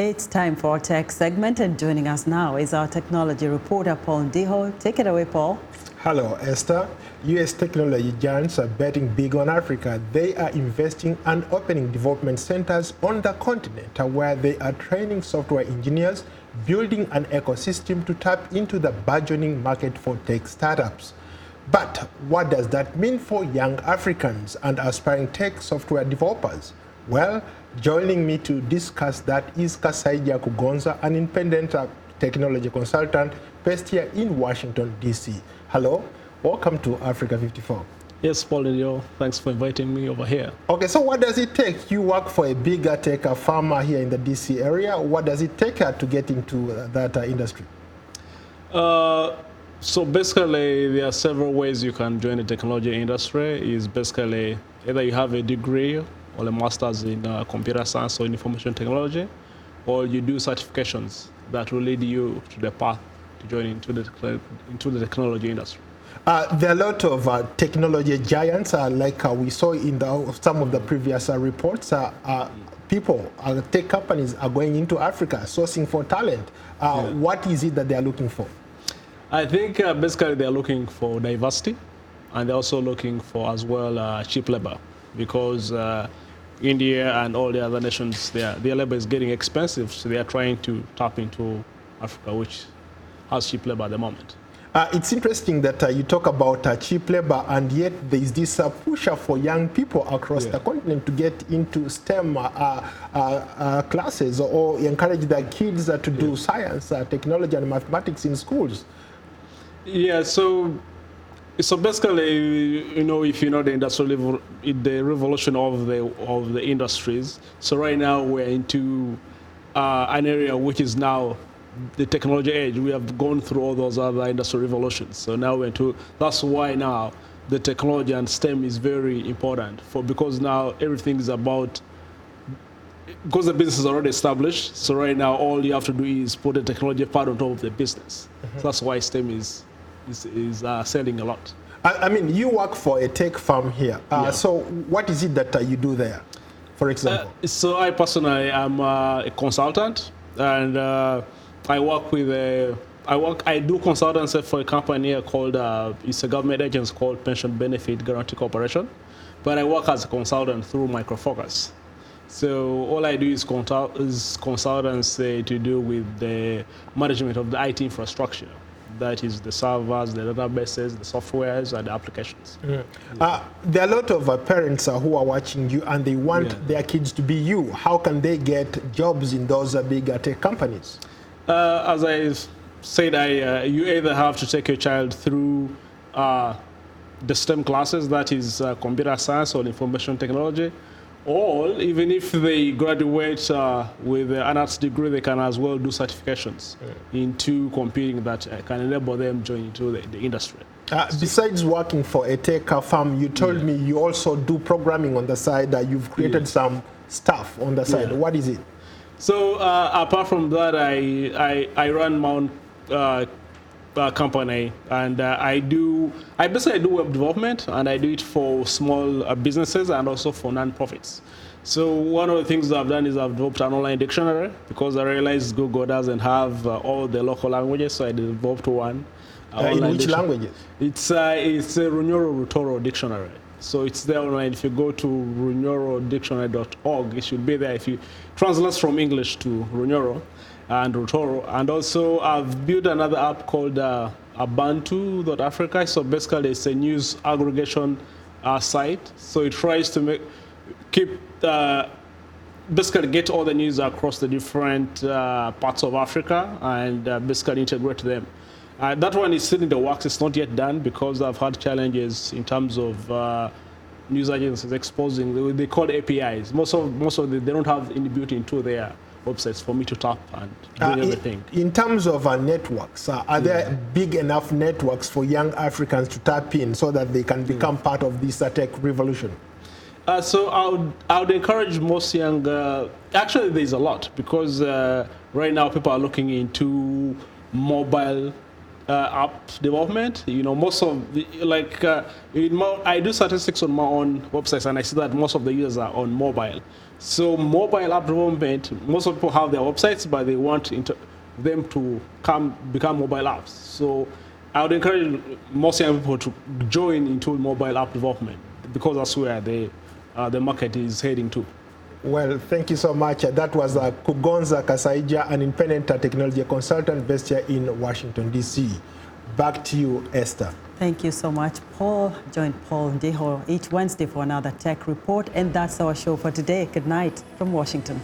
It's time for our tech segment, and joining us now is our technology reporter, Paul Ndiho. Take it away, Paul. Hello, Esther. U.S. technology giants are betting big on Africa. They are investing and opening development centers on the continent where they are training software engineers, building an ecosystem to tap into the burgeoning market for tech startups. But what does that mean for young Africans and aspiring tech software developers? Well, joining me to discuss that is Kasaija Kugonza, an independent technology consultant based here in Washington, D.C. Hello, welcome to Africa 54. Yes, Paul Ndiho, thanks for inviting me over here. Okay, so what does it take? You work for a bigger tech firm here in the D.C. area. What does it take to get into that industry? So basically, there are several ways you can join the technology industry. Is basically either you have a degree or a master's in computer science or information technology, or you do certifications that will lead you to the path to join into the technology industry. There are a lot of technology giants, like we saw in some of the previous reports. Tech companies are going into Africa, sourcing for talent. What is it that they are looking for? I think basically they're looking for diversity, and they're also looking for as well cheap labor, because India and all the other nations, their labor is getting expensive, so they are trying to tap into Africa, which has cheap labor at the moment. It's interesting that you talk about cheap labor, and yet there is this push for young people across the continent to get into STEM classes, or encourage their kids to do science, technology, and mathematics in schools. Yeah, so basically, if you know the revolution of the industries. So right now we're into an area which is now the technology age. We have gone through all those other industrial revolutions. So now we're into, that's why now the technology and STEM is very important, because now everything is about, because the business is already established. So right now all you have to do is put the technology part on top of the business. So that's why STEM is selling a lot. I mean, you work for a tech firm here. So what is it that you do there, for example? So I personally am a consultant, and I work with I do consultancy for a company here called, it's a government agency called Pension Benefit Guarantee Corporation, but I work as a consultant through Micro Focus. So all I do is consultancy to do with the management of the IT infrastructure. That is the servers, the databases, the softwares, and the applications. There are a lot of parents who are watching you, and they want their kids to be you. How can they get jobs in those big tech companies? As I said, you either have to take your child through the STEM classes, that is computer science or information technology, or even if they graduate with an arts degree, they can as well do certifications into computing that can enable them join into the industry. Besides working for a tech firm, you told me you also do programming on the side. You've created some stuff on the side. What is it? So apart from that, I run my own company, and I basically do web development, and I do it for small businesses and also for non-profits. So one of the things that I've done is I've developed an online dictionary, because I realized Google doesn't have all the local languages, so I developed one. In which languages? It's a Runyoro Rutoro dictionary. So it's there online. If you go to runyorodictionary.org, it should be there. If you translate from English to Runyoro and Rutoro. And also I've built another app called Abantu.Africa. So basically it's a news aggregation site. So it tries to basically get all the news across the different parts of Africa, and basically integrate them. That one is still in the works. It's not yet done, because I've had challenges in terms of news agencies exposing. They call APIs. Most of them, they don't have any built into their websites for me to tap and do everything. In terms of networks, are there big enough networks for young Africans to tap in so that they can become part of this tech revolution? So I would encourage most young. Actually, there's a lot, because right now people are looking into mobile app development. You know, most of the, like, I do statistics on my own websites, and I see that most of the users are on mobile. So mobile app development, most of people have their websites, but they want them to become mobile apps. So I would encourage most young people to join into mobile app development, because that's where the market is heading to. Well, thank you so much. That was Kugonza Kasaija, an independent technology consultant based here in Washington, D.C. Back to you, Esther. Thank you so much, Paul. Join Paul Ndiho each Wednesday for another tech report. And that's our show for today. Good night from Washington.